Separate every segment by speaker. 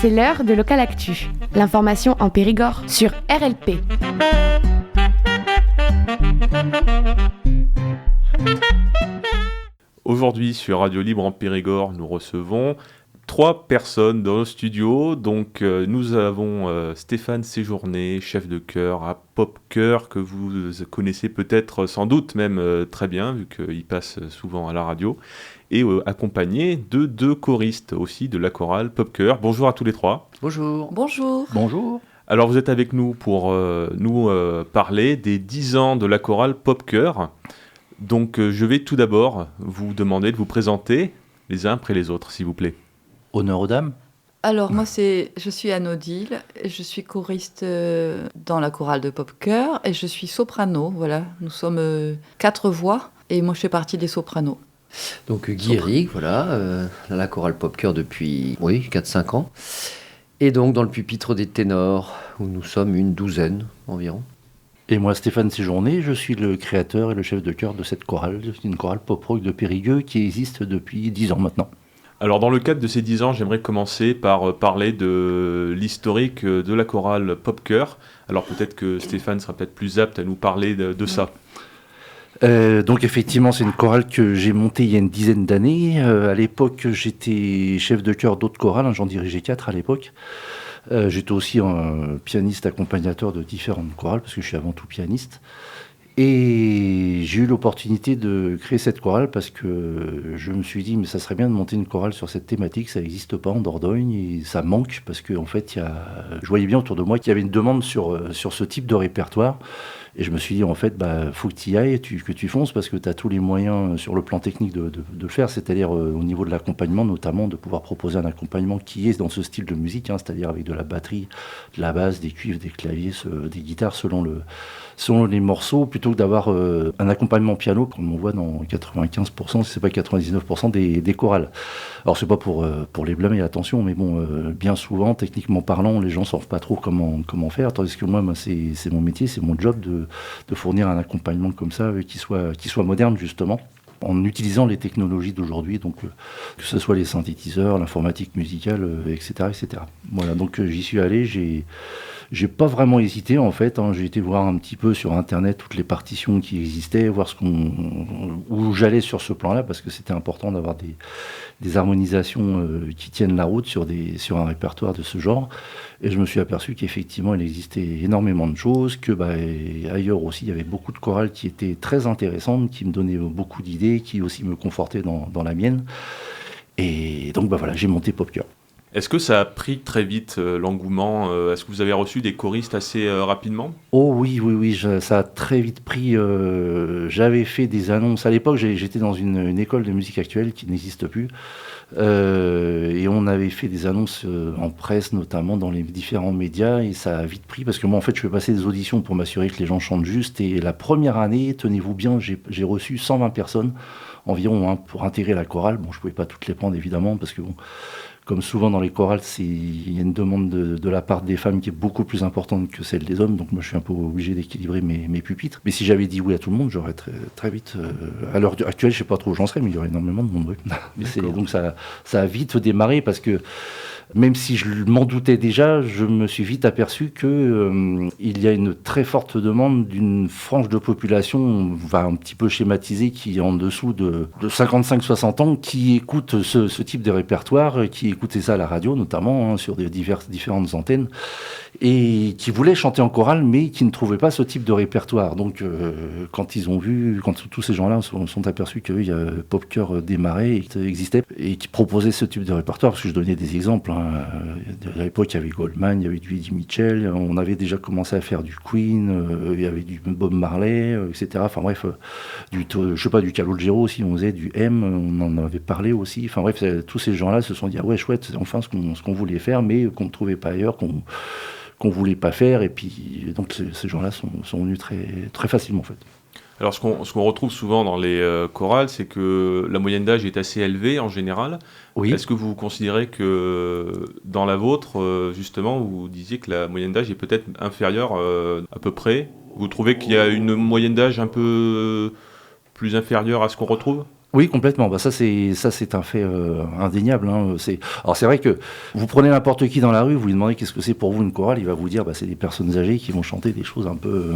Speaker 1: C'est l'heure de Local Actu, l'information en Périgord sur RLP.
Speaker 2: Aujourd'hui sur Radio Libre en Périgord, nous recevons 3 personnes dans le studio. Donc nous avons Stéphane Séjourné, chef de chœur à Pop Chœur, que vous connaissez peut-être sans doute même très bien, vu qu'il passe souvent à la radio, et accompagné de 2 choristes aussi de la chorale Pop Chœur. Bonjour à tous les 3.
Speaker 3: Bonjour.
Speaker 4: Bonjour.
Speaker 3: Bonjour.
Speaker 2: Alors vous êtes avec nous pour nous parler des 10 ans de la chorale Pop Chœur. Donc je vais tout d'abord vous demander de vous présenter les uns après les autres, s'il vous plaît.
Speaker 3: Honneur aux dames.
Speaker 4: Alors moi je suis Anne Odile, je suis choriste dans la chorale de Pop Chœur et je suis soprano, voilà. Nous sommes 4 voix et moi je fais partie des sopranos.
Speaker 3: Donc Guy Eric, voilà, la chorale Pop Chœur depuis 4-5 ans. Et donc dans le pupitre des ténors, où nous sommes une douzaine environ.
Speaker 5: Et moi, Stéphane Séjourné, je suis le créateur et le chef de chœur de cette chorale. C'est une chorale pop-rock de Périgueux qui existe depuis 10 ans maintenant.
Speaker 2: Alors dans le cadre de ces 10 ans, j'aimerais commencer par parler de l'historique de la chorale Pop Chœur. Alors peut-être que Stéphane sera peut-être plus apte à nous parler de ça.
Speaker 5: Donc effectivement, c'est une chorale que j'ai montée il y a une dizaine d'années. À l'époque, j'étais chef de chœur d'autres chorales, j'en dirigeais 4 à l'époque. J'étais aussi un pianiste accompagnateur de différentes chorales, parce que je suis avant tout pianiste. Et j'ai eu l'opportunité de créer cette chorale parce que je me suis dit, mais ça serait bien de monter une chorale sur cette thématique, ça n'existe pas en Dordogne et ça manque parce qu'en fait, je voyais bien autour de moi qu'il y avait une demande sur ce type de répertoire. Et je me suis dit, en fait, faut que tu y ailles, que tu fonces, parce que tu as tous les moyens sur le plan technique de le faire, c'est-à-dire au niveau de l'accompagnement, notamment de pouvoir proposer un accompagnement qui est dans ce style de musique, c'est-à-dire avec de la batterie, de la basse, des cuivres, des claviers, des guitares, selon les morceaux, plutôt que d'avoir un accompagnement piano, comme on voit dans 95%, si c'est pas 99% des chorales. Alors, c'est pas pour les blâmer, attention, mais bon, bien souvent, techniquement parlant, les gens ne savent pas trop comment faire, tandis que moi c'est mon métier, c'est mon job de fournir un accompagnement comme ça qui soit moderne justement en utilisant les technologies d'aujourd'hui, donc que ce soit les synthétiseurs, l'informatique musicale, etc. Voilà, donc j'y suis allé, j'ai pas vraiment hésité en fait, j'ai été voir un petit peu sur internet toutes les partitions qui existaient, voir où j'allais sur ce plan-là, parce que c'était important d'avoir des harmonisations qui tiennent la route sur un répertoire de ce genre. Et je me suis aperçu qu'effectivement il existait énormément de choses, que ailleurs aussi il y avait beaucoup de chorales qui étaient très intéressantes, qui me donnaient beaucoup d'idées, qui aussi me confortaient dans la mienne. Et donc voilà, j'ai monté Pop Chœur.
Speaker 2: Est-ce que ça a pris très vite l'engouement ? Est-ce que vous avez reçu des choristes assez rapidement ?
Speaker 5: Oh oui, ça a très vite pris. J'avais fait des annonces. À l'époque, j'étais dans une école de musique actuelle qui n'existe plus. Et on avait fait des annonces en presse, notamment dans les différents médias, et ça a vite pris, parce que moi, en fait, je fais passer des auditions pour m'assurer que les gens chantent juste. Et la première année, tenez-vous bien, j'ai reçu 120 personnes environ pour intégrer la chorale. Bon, je ne pouvais pas toutes les prendre, évidemment, parce que comme souvent dans les chorales, il y a une demande de la part des femmes qui est beaucoup plus importante que celle des hommes. Donc moi, je suis un peu obligé d'équilibrer mes pupitres. Mais si j'avais dit oui à tout le monde, j'aurais très, très vite... à l'heure actuelle, je ne sais pas trop où j'en serais, mais il y aurait énormément de monde. Donc ça a vite démarré, parce que même si je m'en doutais déjà, je me suis vite aperçu qu'il y a une très forte demande d'une frange de population, un petit peu schématisée, qui est en dessous de 55-60 ans, qui écoute ce type de répertoire, qui écoutait ça à la radio notamment, sur différentes antennes, et qui voulaient chanter en chorale, mais qui ne trouvaient pas ce type de répertoire. Donc quand tous ces gens-là sont aperçus que Pop Chœur démarrait, existait, et qui proposait ce type de répertoire, parce que je donnais des exemples, à l'époque, il y avait Goldman, il y avait du Eddie Mitchell, on avait déjà commencé à faire du Queen, il y avait du Bob Marley, etc. Enfin bref, du Calogero aussi, on faisait du M, on en avait parlé aussi. Enfin bref, tous ces gens-là se sont dit, ah ouais, chouette, c'est enfin ce qu'on voulait faire, mais qu'on ne trouvait pas ailleurs, qu'on voulait pas faire. Et puis, donc, ces gens-là sont venus très, très facilement, en fait.
Speaker 2: Alors, ce qu'on retrouve souvent dans les chorales, c'est que la moyenne d'âge est assez élevée en général. Oui. Est-ce que vous considérez que dans la vôtre, justement, vous disiez que la moyenne d'âge est peut-être inférieure à peu près ? Vous trouvez qu'il y a une moyenne d'âge un peu plus inférieure à ce qu'on retrouve ?
Speaker 5: Oui, complètement. Ça c'est un fait indéniable. Hein. Alors c'est vrai que vous prenez n'importe qui dans la rue, vous lui demandez qu'est-ce que c'est pour vous une chorale, il va vous dire c'est des personnes âgées qui vont chanter des choses un peu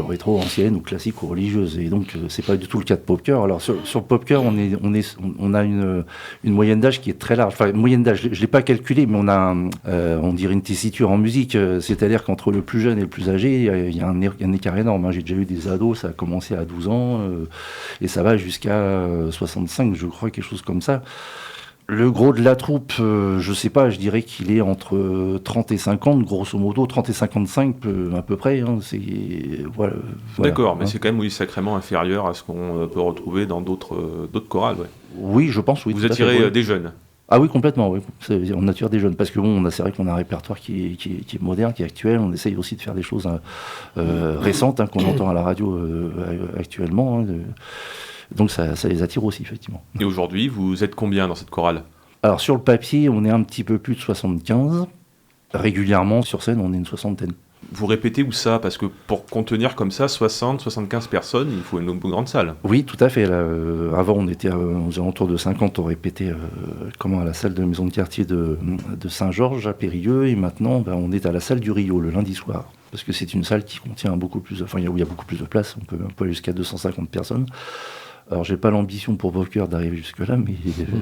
Speaker 5: rétro, anciennes ou classiques ou religieuses. Et donc c'est pas du tout le cas de Popcœur. Alors sur le Popcœur, on a une moyenne d'âge qui est très large. Enfin, moyenne d'âge, je l'ai pas calculé, mais on a on dirait une tessiture en musique. C'est-à-dire qu'entre le plus jeune et le plus âgé, il y a un écart énorme. Hein. J'ai déjà eu des ados, ça a commencé à 12 ans et ça va jusqu'à 65, je crois, quelque chose comme ça. Le gros de la troupe, je sais pas, je dirais qu'il est entre 30 et 50, grosso modo, 30 et 55 à peu près. Hein, voilà.
Speaker 2: D'accord, mais c'est quand même sacrément inférieur à ce qu'on peut retrouver dans d'autres chorales. Ouais.
Speaker 5: Oui, je pense, oui.
Speaker 2: Vous attirez des jeunes.
Speaker 5: Ah oui, complètement, oui. On attire des jeunes, parce que c'est vrai qu'on a un répertoire qui est moderne, qui est actuel. On essaye aussi de faire des choses récentes, qu'on entend à la radio actuellement. Donc ça les attire aussi, effectivement.
Speaker 2: Et aujourd'hui, vous êtes combien dans cette chorale ?
Speaker 5: Alors sur le papier, on est un petit peu plus de 75. Régulièrement, sur scène, on est une soixantaine.
Speaker 2: Vous répétez où ça ? Parce que pour contenir comme ça 60, 75 personnes, il faut une grande salle.
Speaker 5: Oui, tout à fait. Là, avant, on était aux alentours de 50. On répétait à la salle de maison de quartier de Saint-Georges, à Périgueux. Et maintenant, on est à la salle du Rio, le lundi soir. Parce que c'est une salle qui contient beaucoup plus... Enfin, où il y a beaucoup plus de place. On peut aller jusqu'à 250 personnes. Alors, j'ai pas l'ambition pour Popcœur d'arriver jusque-là, mais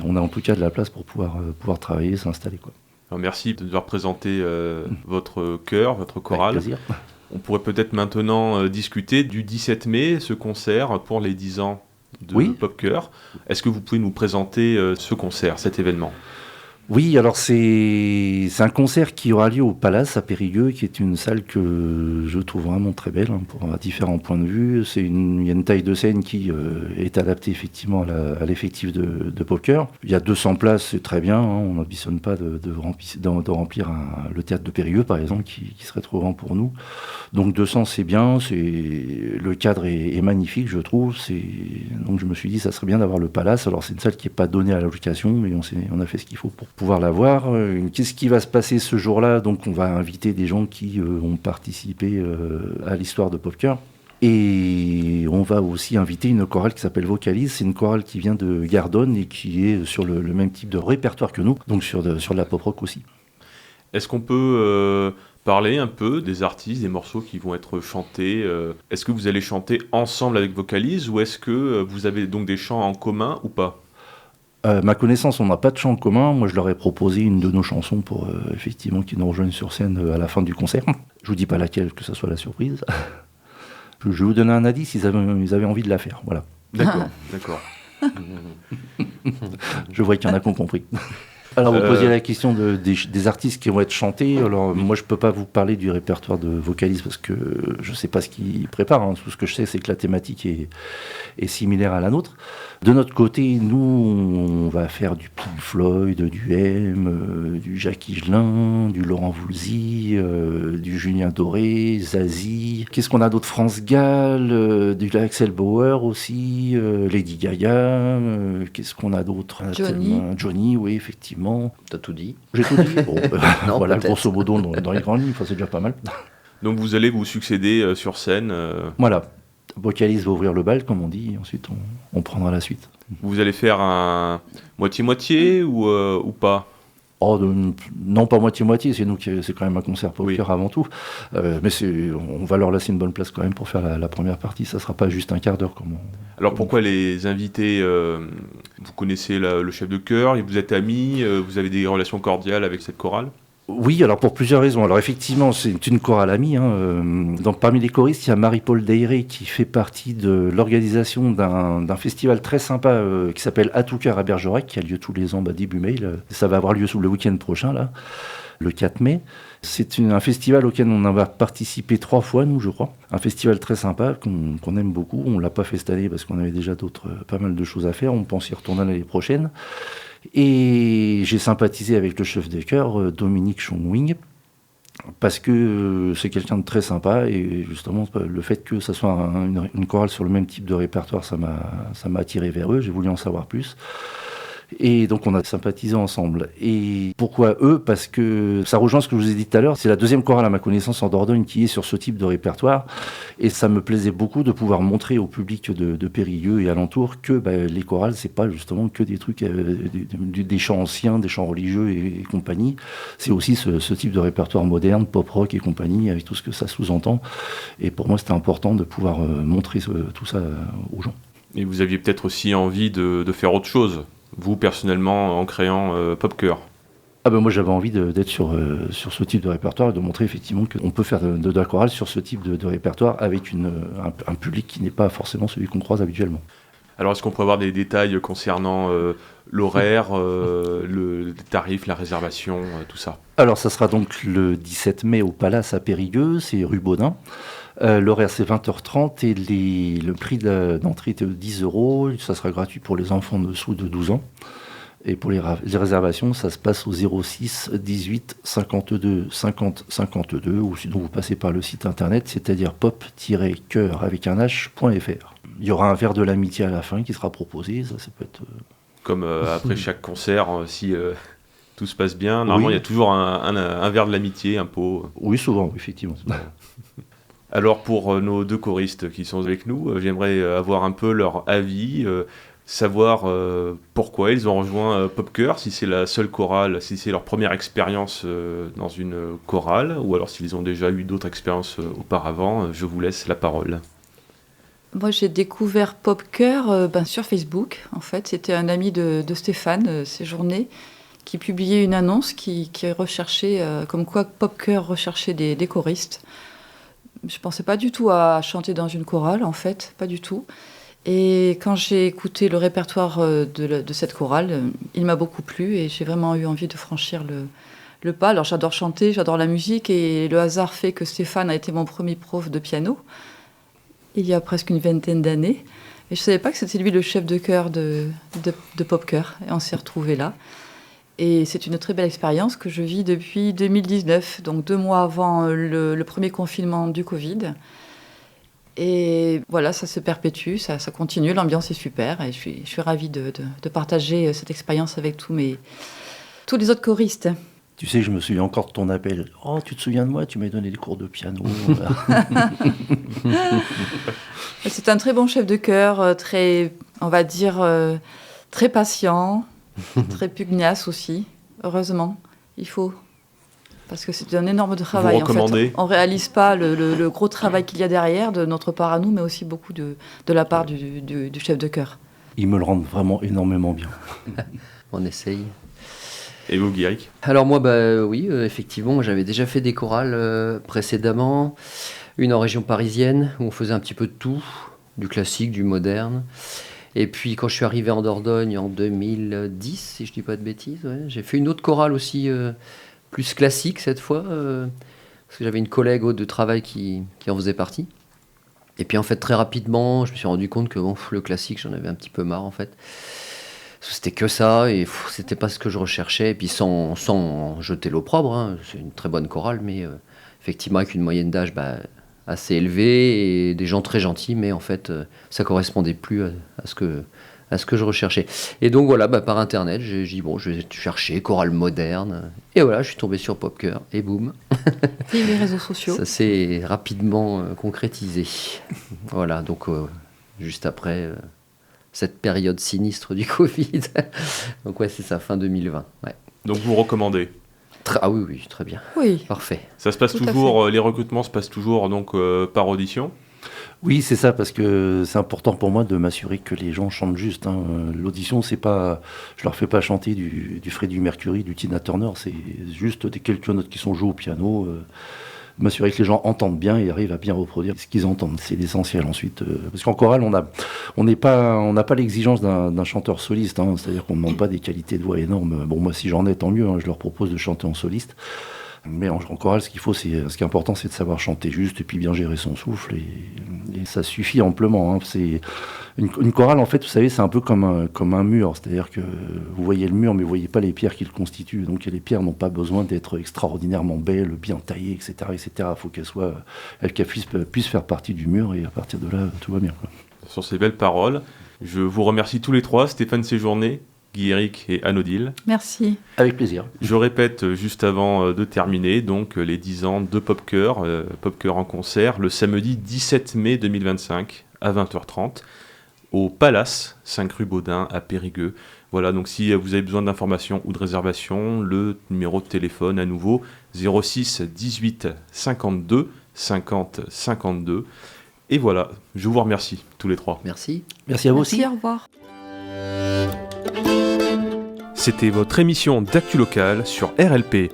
Speaker 5: on a en tout cas de la place pour pouvoir travailler, s'installer, quoi.
Speaker 2: Alors, merci de nous représenter votre chœur, votre chorale.
Speaker 5: Avec plaisir.
Speaker 2: On pourrait peut-être maintenant discuter du 17 mai, ce concert pour les 10 ans de Popcœur. Est-ce que vous pouvez nous présenter ce concert, cet événement ?
Speaker 5: Oui, alors c'est un concert qui aura lieu au Palace à Périgueux, qui est une salle que je trouve vraiment très belle à différents points de vue. Il y a une taille de scène qui est adaptée effectivement à l'effectif de Popcœur. Il y a 200 places, c'est très bien. On n'ambitionne pas de remplir le théâtre de Périgueux, par exemple, qui serait trop grand pour nous. Donc 200, c'est bien. Le cadre est magnifique, je trouve. Donc je me suis dit, ça serait bien d'avoir le Palace. Alors c'est une salle qui n'est pas donnée à la location, mais on a fait ce qu'il faut pour pouvoir la voir. Qu'est-ce qui va se passer ce jour-là ? Donc on va inviter des gens qui ont participé à l'histoire de Popcœur. Et on va aussi inviter une chorale qui s'appelle Vocalise. C'est une chorale qui vient de Gardonne et qui est sur le même type de répertoire que nous, donc sur de la pop rock aussi.
Speaker 2: Est-ce qu'on peut parler un peu des artistes, des morceaux qui vont être chantés ? Est-ce que vous allez chanter ensemble avec Vocalise ou est-ce que vous avez donc des chants en commun ou pas ?
Speaker 5: Ma connaissance, on n'a pas de chant commun. Moi, je leur ai proposé une de nos chansons pour effectivement qu'ils nous rejoignent sur scène à la fin du concert. Je vous dis pas laquelle, que ce soit la surprise. Je vais vous donner un indice, ils avaient envie de la faire. Voilà.
Speaker 2: D'accord.
Speaker 5: Je vois qu'il y en a qui ont compris. Alors, vous posiez la question des artistes qui vont être chantés. Alors, moi, je ne peux pas vous parler du répertoire de Vocalise parce que je ne sais pas ce qu'ils préparent. Tout ce que je sais, c'est que la thématique est similaire à la nôtre. De notre côté, nous, on va faire du Pink Floyd, du M, du Jacques Higelin, du Laurent Voulzy, du Julien Doré, Zazie. Qu'est-ce qu'on a d'autre ? France Gall, du Axel Bauer aussi, Lady Gaga. Qu'est-ce qu'on a d'autre ? Johnny, oui, effectivement.
Speaker 3: T'as tout dit.
Speaker 5: J'ai tout dit. Bon,
Speaker 3: non,
Speaker 5: voilà,
Speaker 3: peut-être.
Speaker 5: grosso modo, dans les grandes lignes, c'est déjà pas mal.
Speaker 2: Donc vous allez vous succéder sur scène.
Speaker 5: Voilà. Vocalise va ouvrir le bal, comme on dit, et ensuite on prendra la suite.
Speaker 2: Vous allez faire un moitié-moitié ou pas ?
Speaker 5: Non, pas moitié-moitié, c'est quand même un concert Popcœur avant tout. Mais on va leur laisser une bonne place quand même pour faire la première partie. Ça ne sera pas juste un quart d'heure.
Speaker 2: Alors pourquoi les invités vous connaissez le chef de chœur, vous êtes amis, vous avez des relations cordiales avec cette chorale ?
Speaker 5: Oui, alors pour plusieurs raisons. Alors effectivement, c'est une chorale amie. Donc parmi les choristes, il y a Marie-Paul Deyré qui fait partie de l'organisation d'un festival très sympa qui s'appelle À tout cœur à Bergerac, qui a lieu tous les ans début mai. Ça va avoir lieu le week-end prochain, là, le 4 mai. C'est un festival auquel on va participer 3 fois, nous, je crois. Un festival très sympa qu'on aime beaucoup. On ne l'a pas fait cette année parce qu'on avait déjà pas mal de choses à faire. On pense y retourner l'année prochaine. Et j'ai sympathisé avec le chef de chœur, Dominique Chongwing, parce que c'est quelqu'un de très sympa, et justement le fait que ça soit une chorale sur le même type de répertoire, ça m'a attiré vers eux, j'ai voulu en savoir plus. Et donc on a sympathisé ensemble. Et pourquoi eux? Parce que ça rejoint ce que je vous ai dit tout à l'heure, c'est la deuxième chorale à ma connaissance en Dordogne qui est sur ce type de répertoire. Et ça me plaisait beaucoup de pouvoir montrer au public de Périgueux et alentours que les chorales, c'est pas justement que des trucs, des chants anciens, des chants religieux et compagnie. C'est aussi ce type de répertoire moderne, pop-rock et compagnie, avec tout ce que ça sous-entend. Et pour moi, c'était important de pouvoir montrer tout ça aux gens.
Speaker 2: Et vous aviez peut-être aussi envie de faire autre chose, vous personnellement, en créant Popcœur.
Speaker 5: Moi j'avais envie d'être sur ce type de répertoire et de montrer effectivement qu'on peut faire de la chorale sur ce type de répertoire avec un public qui n'est pas forcément celui qu'on croise habituellement.
Speaker 2: Alors est-ce qu'on peut avoir des détails concernant l'horaire, le tarif, la réservation, tout ça?
Speaker 5: Alors ça sera donc le 17 mai au Palace à Périgueux, c'est rue Baudin. L'horaire c'est 20h30 et le prix d'entrée est de 10 €. Ça sera gratuit pour les enfants dessous de 12 ans. Et pour les réservations, ça se passe au 06 18 52 50 52 ou sinon vous passez par le site internet, c'est-à-dire pop-cœur avec un h.fr. Il y aura un verre de l'amitié à la fin qui sera proposé, ça peut être...
Speaker 2: Comme après chaque concert, si tout se passe bien, normalement il y a toujours un verre de l'amitié, un pot.
Speaker 5: Oui, souvent, effectivement.
Speaker 2: Alors pour nos deux choristes qui sont avec nous, j'aimerais avoir un peu leur avis, savoir pourquoi ils ont rejoint Popcœur, si c'est la seule chorale, si c'est leur première expérience dans une chorale, ou alors s'ils ont déjà eu d'autres expériences auparavant. Je vous laisse la parole.
Speaker 4: Moi, j'ai découvert Popcœur sur Facebook. En fait, c'était un ami de Stéphane Séjourné qui publiait une annonce qui recherchait, comme quoi Popcœur recherchait des choristes. Je ne pensais pas du tout à chanter dans une chorale, en fait, pas du tout. Et quand j'ai écouté le répertoire de cette chorale, il m'a beaucoup plu et j'ai vraiment eu envie de franchir le pas. Alors j'adore chanter, j'adore la musique et le hasard fait que Stéphane a été mon premier prof de piano il y a presque une vingtaine d'années. Et je ne savais pas que c'était lui le chef de chœur de Popcœur. Et on s'est retrouvés là. Et c'est une très belle expérience que je vis depuis 2019, donc 2 mois avant le premier confinement du Covid. Et voilà, ça se perpétue, ça continue, l'ambiance est super et je suis ravie de partager cette expérience avec tous les autres choristes.
Speaker 5: Tu sais, je me souviens encore de ton appel. « Oh, tu te souviens de moi? Tu m'as donné des cours de piano. »
Speaker 4: C'est un très bon chef de chœur, très, on va dire, très patient, très pugnace aussi, heureusement, il faut. Parce que c'est un énorme travail.
Speaker 2: Vous recommandez?
Speaker 4: En fait, on ne réalise pas le gros travail qu'il y a derrière, de notre part à nous, mais aussi beaucoup de la part du chef de chœur.
Speaker 5: Ils me le rendent vraiment énormément bien.
Speaker 3: On essaye.
Speaker 2: Et vous, Guéric?
Speaker 3: Alors moi, oui, effectivement, j'avais déjà fait des chorales précédemment. Une en région parisienne, où on faisait un petit peu de tout, du classique, du moderne. Et puis quand je suis arrivé en Dordogne en 2010, si je ne dis pas de bêtises, j'ai fait une autre chorale aussi, plus classique cette fois, parce que j'avais une collègue de travail qui en faisait partie. Et puis en fait, très rapidement, je me suis rendu compte que le classique, j'en avais un petit peu marre en fait. C'était que ça, et c'était pas ce que je recherchais. Et puis sans jeter l'opprobre, c'est une très bonne chorale, mais effectivement avec une moyenne d'âge assez élevée et des gens très gentils, mais en fait ça correspondait plus à ce que je recherchais. Et donc voilà, par internet, j'ai dit je vais chercher chorale moderne, et voilà, je suis tombé sur Popcœur, et boum.
Speaker 4: Et les réseaux sociaux.
Speaker 3: Ça s'est rapidement concrétisé. Voilà, donc juste après cette période sinistre du Covid. Donc ouais, c'est ça, fin 2020. Ouais.
Speaker 2: Donc vous recommandez?
Speaker 3: Ah oui, très bien.
Speaker 4: Oui.
Speaker 3: Parfait.
Speaker 2: Ça se passe toujours, les recrutements se passent toujours donc par audition?
Speaker 5: Oui, c'est ça, parce que c'est important pour moi de m'assurer que les gens chantent juste. L'audition, c'est pas, je leur fais pas chanter du Freddie Mercury, du Tina Turner, c'est juste quelques notes qui sont jouées au piano. M'assurer que les gens entendent bien et arrivent à bien reproduire ce qu'ils entendent, c'est l'essentiel ensuite. Parce qu'en chorale, on n'a pas l'exigence d'un chanteur soliste, c'est-à-dire qu'on ne demande pas des qualités de voix énormes. Bon, moi, si j'en ai, tant mieux, je leur propose de chanter en soliste. Mais en chorale, ce qui est important, c'est de savoir chanter juste et puis bien gérer son souffle. Et ça suffit amplement. C'est une chorale, en fait, vous savez, c'est un peu comme un mur. C'est-à-dire que vous voyez le mur, mais vous ne voyez pas les pierres qui le constituent. Donc les pierres n'ont pas besoin d'être extraordinairement belles, bien taillées, etc. Il faut qu'elles puissent faire partie du mur et à partir de là, tout va bien.
Speaker 2: Sur ces belles paroles, je vous remercie tous les trois, Stéphane Séjourné, Guy-Éric et Anne-Odile.
Speaker 4: Merci.
Speaker 5: Avec plaisir.
Speaker 2: Je répète juste avant de terminer, donc les 10 ans de Popcœur, Popcœur en concert, le samedi 17 mai 2025 à 20h30 au Palace, 5 rue Baudin à Périgueux. Voilà, donc si vous avez besoin d'informations ou de réservations, le numéro de téléphone à nouveau 06 18 52 50 52. Et voilà, je vous remercie tous les trois.
Speaker 3: Merci.
Speaker 5: Merci à vous aussi.
Speaker 4: Merci, au revoir.
Speaker 2: C'était votre émission d'actu locale sur RLP